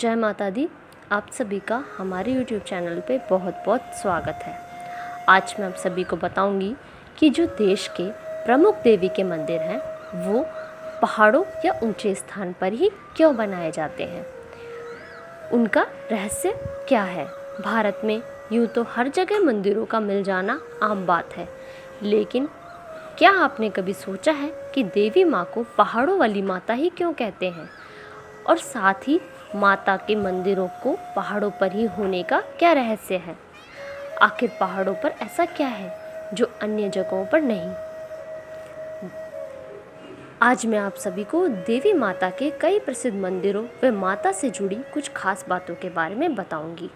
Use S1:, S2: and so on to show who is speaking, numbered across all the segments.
S1: जय माता दी। आप सभी का हमारे YouTube चैनल पे बहुत बहुत स्वागत है। आज मैं आप सभी को बताऊंगी कि जो देश के प्रमुख देवी के मंदिर हैं वो पहाड़ों या ऊंचे स्थान पर ही क्यों बनाए जाते हैं, उनका रहस्य क्या है। भारत में यूँ तो हर जगह मंदिरों का मिल जाना आम बात है, लेकिन क्या आपने कभी सोचा है कि देवी माँ को पहाड़ों वाली माता ही क्यों कहते हैं, और साथ ही माता के मंदिरों को पहाड़ों पर ही होने का क्या रहस्य है। आखिर पहाड़ों पर ऐसा क्या है जो अन्य जगहों पर नहीं। आज मैं आप सभी को देवी माता के कई प्रसिद्ध मंदिरों व माता से जुड़ी कुछ खास बातों के बारे में बताऊंगी।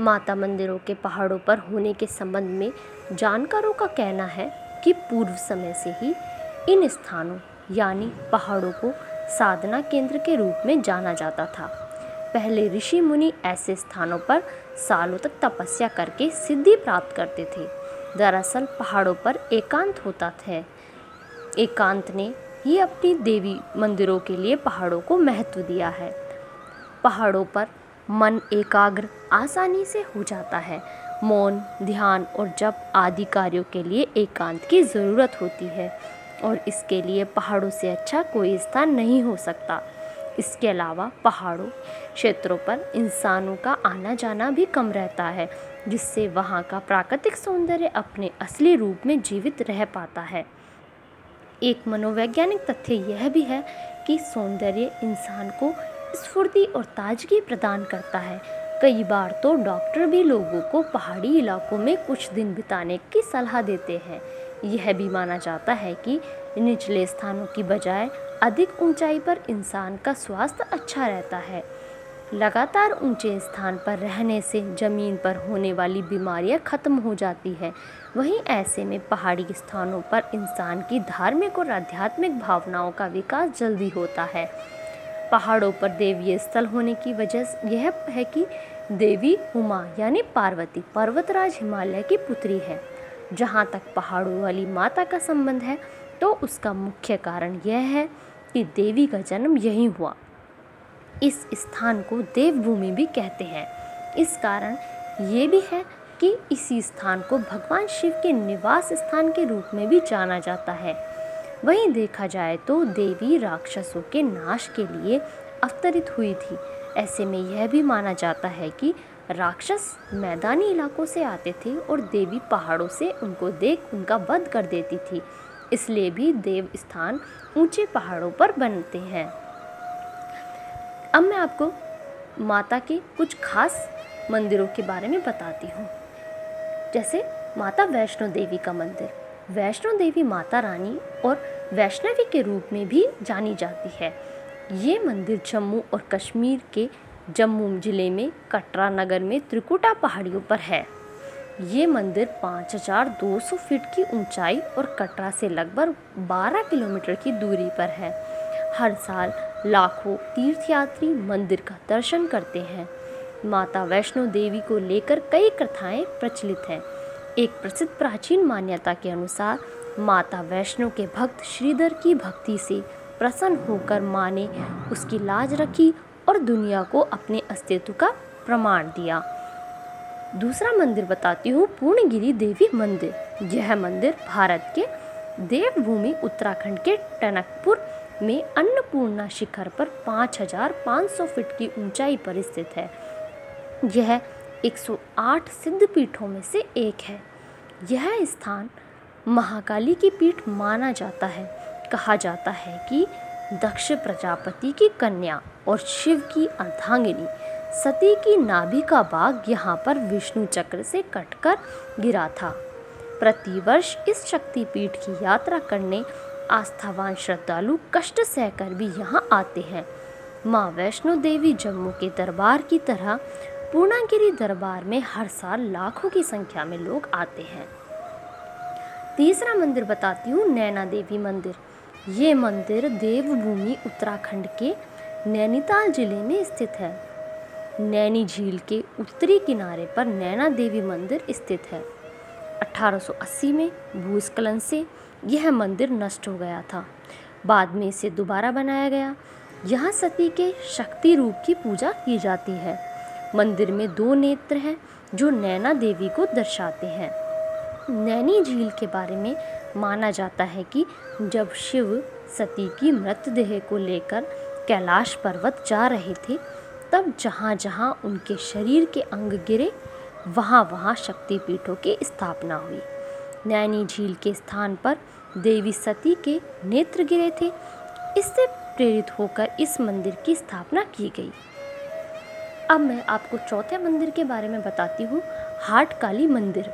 S1: माता मंदिरों के पहाड़ों पर होने के संबंध में जानकारों का कहना है कि पूर्व समय से ही इन स्थानों यानी पहाड़ों को साधना केंद्र के रूप में जाना जाता था। पहले ऋषि मुनि ऐसे स्थानों पर सालों तक तपस्या करके सिद्धि प्राप्त करते थे। दरअसल पहाड़ों पर एकांत होता था। एकांत ने ही अपनी देवी मंदिरों के लिए पहाड़ों को महत्व दिया है। पहाड़ों पर मन एकाग्र आसानी से हो जाता है। मौन, ध्यान और जप आदि कार्यों के लिए एकांत की ज़रूरत होती है और इसके लिए पहाड़ों से अच्छा कोई स्थान नहीं हो सकता। इसके अलावा पहाड़ों क्षेत्रों पर इंसानों का आना जाना भी कम रहता है, जिससे वहाँ का प्राकृतिक सौंदर्य अपने असली रूप में जीवित रह पाता है। एक मनोवैज्ञानिक तथ्य यह भी है कि सौंदर्य इंसान को स्फूर्ति और ताजगी प्रदान करता है। कई बार तो डॉक्टर भी लोगों को पहाड़ी इलाकों में कुछ दिन बिताने की सलाह देते हैं। यह भी माना जाता है कि निचले स्थानों की बजाय अधिक ऊंचाई पर इंसान का स्वास्थ्य अच्छा रहता है। लगातार ऊंचे स्थान पर रहने से जमीन पर होने वाली बीमारियां खत्म हो जाती है। वहीं ऐसे में पहाड़ी स्थानों पर इंसान की धार्मिक और आध्यात्मिक भावनाओं का विकास जल्दी होता है। पहाड़ों पर देवीय स्थल होने की वजह यह है कि देवी उमा यानी पार्वती पर्वतराज हिमालय की पुत्री है। जहाँ तक पहाड़ों वाली माता का संबंध है तो उसका मुख्य कारण यह है कि देवी का जन्म यहीं हुआ। इस स्थान को देवभूमि भी कहते हैं। इस कारण ये भी है कि इसी स्थान को भगवान शिव के निवास स्थान के रूप में भी जाना जाता है। वहीं देखा जाए तो देवी राक्षसों के नाश के लिए अवतरित हुई थी। ऐसे में यह भी माना जाता है कि राक्षस मैदानी इलाकों से आते थे और देवी पहाड़ों से उनको देख उनका वध कर देती थी। इसलिए भी देव स्थान ऊंचे पहाड़ों पर बनते हैं। अब मैं आपको माता के कुछ खास मंदिरों के बारे में बताती हूँ। जैसे माता वैष्णो देवी का मंदिर। वैष्णो देवी माता रानी और वैष्णवी के रूप में भी जानी जाती है। ये मंदिर जम्मू और कश्मीर के जम्मू जिले में कटरा नगर में त्रिकुटा पहाड़ियों पर है। ये मंदिर 5200 फीट की ऊंचाई और कटरा से लगभग 12 किलोमीटर की दूरी पर है। हर साल लाखों तीर्थयात्री मंदिर का दर्शन करते हैं। माता वैष्णो देवी को लेकर कई कथाएं प्रचलित हैं। एक प्रसिद्ध प्राचीन मान्यता के अनुसार माता वैष्णो के भक्त श्रीधर की भक्ति से प्रसन्न होकर माँ ने उसकी लाज रखी और दुनिया को अपने अस्तित्व का प्रमाण दिया। दूसरा मंदिर बताती हूँ, पूर्णगिरि देवी मंदिर। यह मंदिर भारत के देवभूमि उत्तराखंड के टनकपुर में अन्नपूर्णा शिखर पर 5500 फीट की ऊंचाई पर स्थित है। यह 108 सिद्ध पीठों में से एक है। यह स्थान महाकाली की पीठ माना जाता है। कहा जाता है कि दक्ष प्रजापति की कन्या और शिव की अर्धांगिनी सती की नाभि का भाग यहाँ पर विष्णु चक्र से कटकर गिरा था। प्रतिवर्ष इस शक्तिपीठ की यात्रा करने आस्थावान श्रद्धालु कष्ट सहकर भी यहाँ आते हैं। माँ वैष्णो देवी जम्मू के दरबार की तरह पूर्णागिरि दरबार में हर साल लाखों की संख्या में लोग आते हैं। तीसरा मंदिर बताती हूँ, नैना देवी मंदिर। ये मंदिर देवभूमि उत्तराखंड के नैनीताल जिले में स्थित है। नैनी झील के उत्तरी किनारे पर नैना देवी मंदिर स्थित है। 1880 में भूस्खलन से यह मंदिर नष्ट हो गया था। बाद में इसे दोबारा बनाया गया। यहाँ सती के शक्ति रूप की पूजा की जाती है। मंदिर में 2 नेत्र हैं जो नैना देवी को दर्शाते हैं। नैनी झील के बारे में माना जाता है कि जब शिव सती की मृतदेह को लेकर कैलाश पर्वत जा रहे थे, तब जहाँ जहाँ उनके शरीर के अंग गिरे, वहाँ वहाँ शक्तिपीठों की स्थापना हुई। नैनी झील के स्थान पर देवी सती के नेत्र गिरे थे। इससे प्रेरित होकर इस मंदिर की स्थापना की गई। अब मैं आपको चौथे मंदिर के बारे में बताती हूँ, हाट काली मंदिर।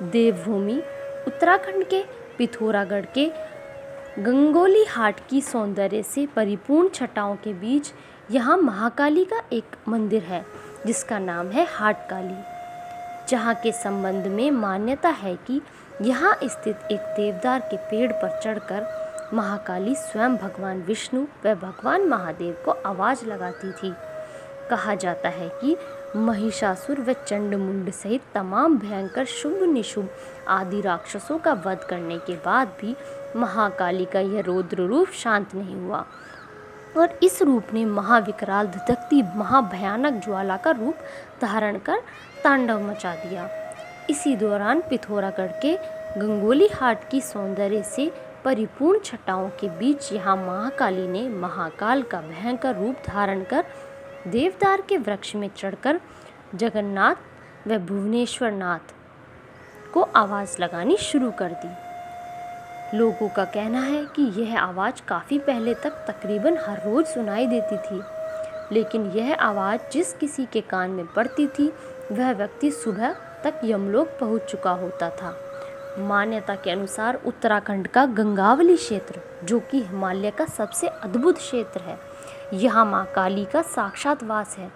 S1: देवभूमि उत्तराखंड के पिथौरागढ़ के गंगोली हाट की सौंदर्य से परिपूर्ण छटाओं के बीच यहाँ महाकाली का एक मंदिर है जिसका नाम है हाट काली, जहाँ के संबंध में मान्यता है कि यहाँ स्थित एक देवदार के पेड़ पर चढ़कर महाकाली स्वयं भगवान विष्णु व भगवान महादेव को आवाज़ लगाती थी। कहा जाता है कि महिषासुर व चंडमुंड सहित तमाम भयंकर शुभ निशुभ आदि राक्षसों का वध करने के बाद भी महाकाली का यह रौद्र रूप शांत नहीं हुआ और इस रूप ने महाविकराल धधकती महाभयानक ज्वाला का रूप धारण कर तांडव मचा दिया। इसी दौरान पिथौरागढ़ के गंगोली हाट की सौंदर्य से परिपूर्ण छटाओं के बीच यहाँ महाकाली ने महाकाल का भयंकर रूप धारण कर देवदार के वृक्ष में चढ़कर जगन्नाथ व भुवनेश्वर नाथ को आवाज़ लगानी शुरू कर दी। लोगों का कहना है कि यह आवाज़ काफ़ी पहले तक तकरीबन हर रोज़ सुनाई देती थी, लेकिन यह आवाज़ जिस किसी के कान में पड़ती थी वह व्यक्ति सुबह तक यमलोक पहुंच चुका होता था। मान्यता के अनुसार उत्तराखंड का गंगावली क्षेत्र, जो कि हिमालय का सबसे अद्भुत क्षेत्र है, यहाँ माँ काली का साक्षात वास है।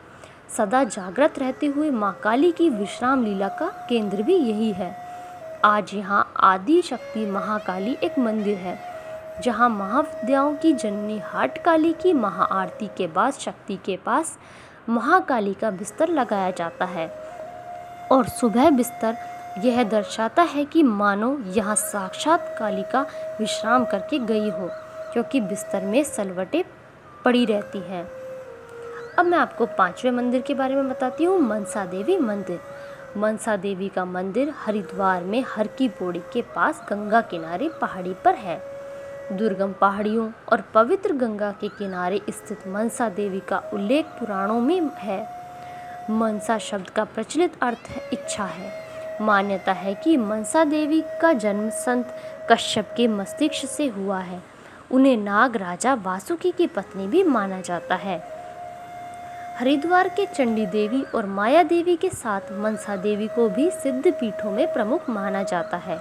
S1: सदा जागृत रहते हुए माँ काली की विश्राम लीला का केंद्र भी यही है। आज यहाँ आदि शक्ति महाकाली एक मंदिर है, जहाँ महाविद्याओं की जननी हाट काली की महाआरती के बाद शक्ति के पास महाकाली का बिस्तर लगाया जाता है और सुबह बिस्तर यह दर्शाता है कि मानो यहाँ साक्षात कालिका विश्राम करके गई हो, क्योंकि बिस्तर में सलवटें पड़ी रहती हैं। अब मैं आपको 5वें मंदिर के बारे में बताती हूँ, मनसा देवी मंदिर। मनसा देवी का मंदिर हरिद्वार में हर की पौड़ी के पास गंगा किनारे पहाड़ी पर है। दुर्गम पहाड़ियों और पवित्र गंगा के किनारे स्थित मनसा देवी का उल्लेख पुराणों में है। मनसा शब्द का प्रचलित अर्थ है इच्छा है। मान्यता है कि मनसा देवी का जन्म संत कश्यप के मस्तिष्क से हुआ है। उन्हें नाग राजा वासुकी की पत्नी भी माना जाता है। हरिद्वार के चंडी देवी और माया देवी के साथ मनसा देवी को भी सिद्ध पीठों में प्रमुख माना जाता है।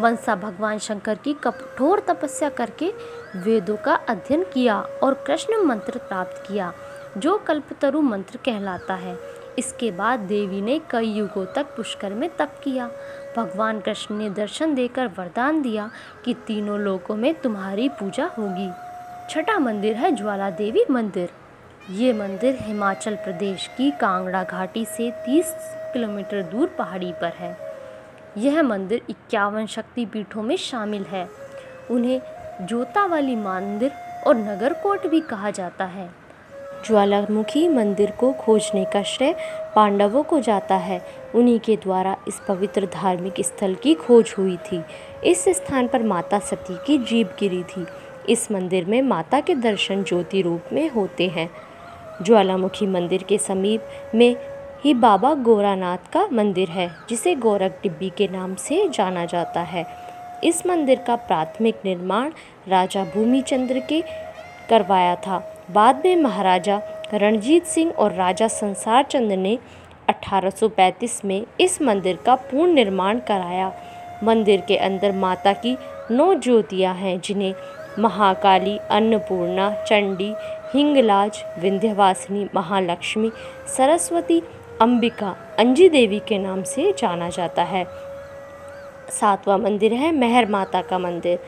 S1: मनसा भगवान शंकर की कठोर तपस्या करके वेदों का अध्ययन किया और कृष्ण मंत्र प्राप्त किया, जो कल्पतरु मंत्र कहलाता है। इसके बाद देवी ने कई युगों तक पुष्कर में तप किया। भगवान कृष्ण ने दर्शन देकर वरदान दिया कि तीनों लोकों में तुम्हारी पूजा होगी। छठा मंदिर है ज्वाला देवी मंदिर। ये मंदिर हिमाचल प्रदेश की कांगड़ा घाटी से 30 किलोमीटर दूर पहाड़ी पर है। यह मंदिर 51 शक्ति पीठों में शामिल है। उन्हें जोतावाली मंदिर और नगरकोट भी कहा जाता है। ज्वालामुखी मंदिर को खोजने का श्रेय पांडवों को जाता है। उन्हीं के द्वारा इस पवित्र धार्मिक स्थल की खोज हुई थी। इस स्थान पर माता सती की जीभ गिरी थी। इस मंदिर में माता के दर्शन ज्योति रूप में होते हैं। ज्वालामुखी मंदिर के समीप में ही बाबा गोरानाथ का मंदिर है, जिसे गोरख डिब्बी के नाम से जाना जाता है। इस मंदिर का प्राथमिक निर्माण राजा भूमिचंद्र के करवाया था। बाद में महाराजा रणजीत सिंह और राजा संसार चंद ने 1835 में इस मंदिर का पूर्ण निर्माण कराया। मंदिर के अंदर माता की 9 ज्योतियाँ हैं, जिन्हें महाकाली, अन्नपूर्णा, चंडी, हिंगलाज, विंध्यवासिनी, महालक्ष्मी, सरस्वती, अंबिका, अंजी देवी के नाम से जाना जाता है। 7वां मंदिर है मेहर माता का मंदिर।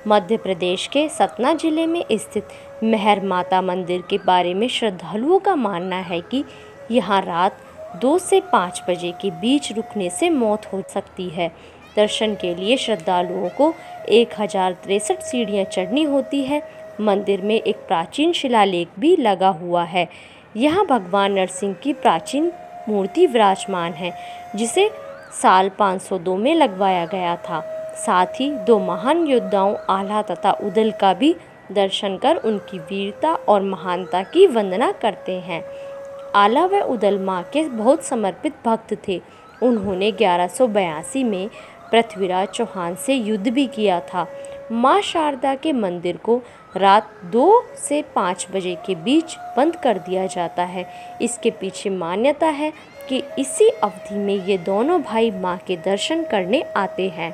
S1: मध्य प्रदेश के सतना जिले में स्थित मेहर माता मंदिर के बारे में श्रद्धालुओं का मानना है कि यहाँ रात 2 से 5 बजे के बीच रुकने से मौत हो सकती है। दर्शन के लिए श्रद्धालुओं को 1063 सीढ़ियाँ चढ़नी होती है। मंदिर में एक प्राचीन शिलालेख भी लगा हुआ है। यहाँ भगवान नरसिंह की प्राचीन मूर्ति विराजमान है, जिसे साल 502 में लगवाया गया था। साथ ही 2 महान योद्धाओं आला तथा उदल का भी दर्शन कर उनकी वीरता और महानता की वंदना करते हैं। आला व उदल माँ के बहुत समर्पित भक्त थे। उन्होंने 1182 में पृथ्वीराज चौहान से युद्ध भी किया था। माँ शारदा के मंदिर को रात 2 से 5 बजे के बीच बंद कर दिया जाता है। इसके पीछे मान्यता है कि इसी अवधि में ये दोनों भाई माँ के दर्शन करने आते हैं।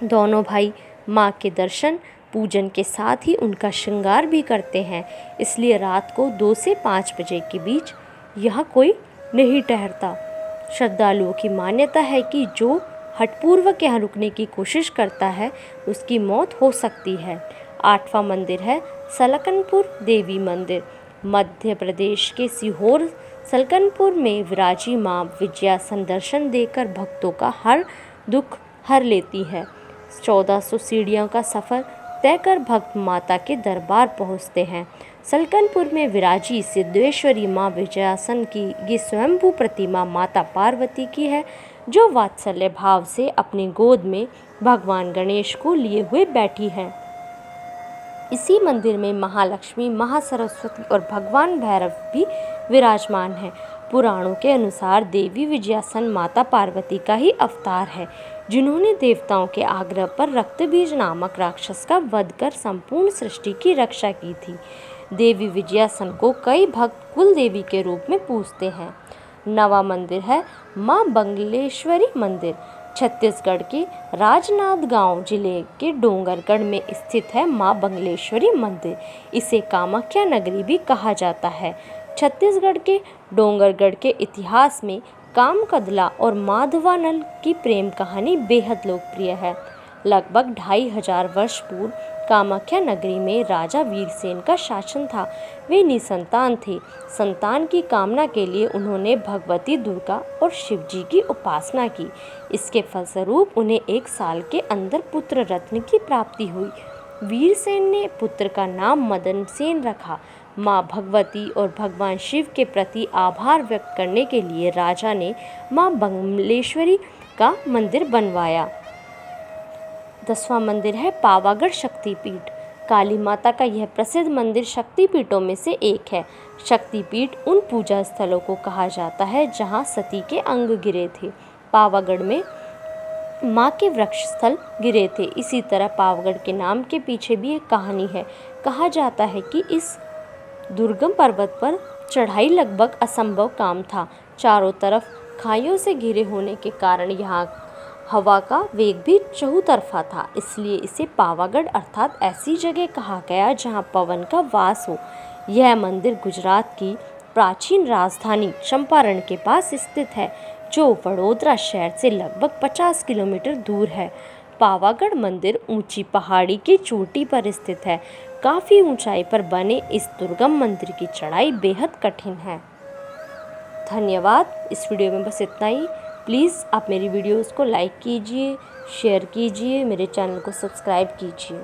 S1: दोनों भाई माँ के दर्शन पूजन के साथ ही उनका श्रृंगार भी करते हैं, इसलिए रात को 2 से 5 बजे के बीच यहाँ कोई नहीं ठहरता। श्रद्धालुओं की मान्यता है कि जो हठपूर्वक यहाँ रुकने की कोशिश करता है उसकी मौत हो सकती है। 8वां मंदिर है सलकनपुर देवी मंदिर। मध्य प्रदेश के सीहोर सलकनपुर में विराजी माँ विजयासन दर्शन देकर भक्तों का हर दुख हर लेती है। 1400 सीढ़ियों का सफ़र तय कर भक्त माता के दरबार पहुँचते हैं। सलकनपुर में विराजी सिद्धेश्वरी माँ विजयासन की ये स्वयंभू प्रतिमा माता पार्वती की है, जो वात्सल्य भाव से अपनी गोद में भगवान गणेश को लिए हुए बैठी है। इसी मंदिर में महालक्ष्मी, महासरस्वती और भगवान भैरव भी विराजमान हैं। पुराणों के अनुसार देवी विजयासन माता पार्वती का ही अवतार है, जिन्होंने देवताओं के आग्रह पर रक्तबीज नामक राक्षस का वध कर संपूर्ण सृष्टि की रक्षा की थी। देवी विजयासन को कई भक्त कुल देवी के रूप में पूजते हैं। 9वां मंदिर है माँ बंगलेश्वरी मंदिर। छत्तीसगढ़ के राजनांदगांव जिले के डोंगरगढ़ में स्थित है माँ बंगलेश्वरी मंदिर। इसे कामाख्या नगरी भी कहा जाता है। छत्तीसगढ़ के डोंगरगढ़ के इतिहास में कामकदला और माधवानल की प्रेम कहानी बेहद लोकप्रिय है। लगभग 2500 वर्ष पूर्व कामाख्या नगरी में राजा वीरसेन का शासन था। वे निसंतान थे। संतान की कामना के लिए उन्होंने भगवती दुर्गा और शिवजी की उपासना की। इसके फलस्वरूप उन्हें 1 साल के अंदर पुत्र रत्न की प्राप्ति हुई। वीरसेन ने पुत्र का नाम मदन सेन रखा। माँ भगवती और भगवान शिव के प्रति आभार व्यक्त करने के लिए राजा ने माँ बंगलेश्वरी का मंदिर बनवाया। 10वां मंदिर है पावागढ़ शक्तिपीठ। काली माता का यह प्रसिद्ध मंदिर शक्तिपीठों में से एक है। शक्तिपीठ उन पूजा स्थलों को कहा जाता है जहां सती के अंग गिरे थे। पावागढ़ में माँ के वृक्ष स्थल गिरे थे। इसी तरह पावागढ़ के नाम के पीछे भी एक कहानी है। कहा जाता है कि इस दुर्गम पर्वत पर चढ़ाई लगभग असंभव काम था। चारों तरफ खाइयों से घिरे होने के कारण यहाँ हवा का वेग भी चहुतरफा था, इसलिए इसे पावागढ़ अर्थात ऐसी जगह कहा गया जहाँ पवन का वास हो। यह मंदिर गुजरात की प्राचीन राजधानी चंपारण के पास स्थित है, जो वडोदरा शहर से लगभग 50 किलोमीटर दूर है। पावागढ़ मंदिर ऊंची पहाड़ी की चोटी पर स्थित है। काफ़ी ऊंचाई पर बने इस दुर्गम मंदिर की चढ़ाई बेहद कठिन है। धन्यवाद। इस वीडियो में बस इतना ही। प्लीज़ आप मेरी वीडियोस को लाइक कीजिए, शेयर कीजिए, मेरे चैनल को सब्सक्राइब कीजिए।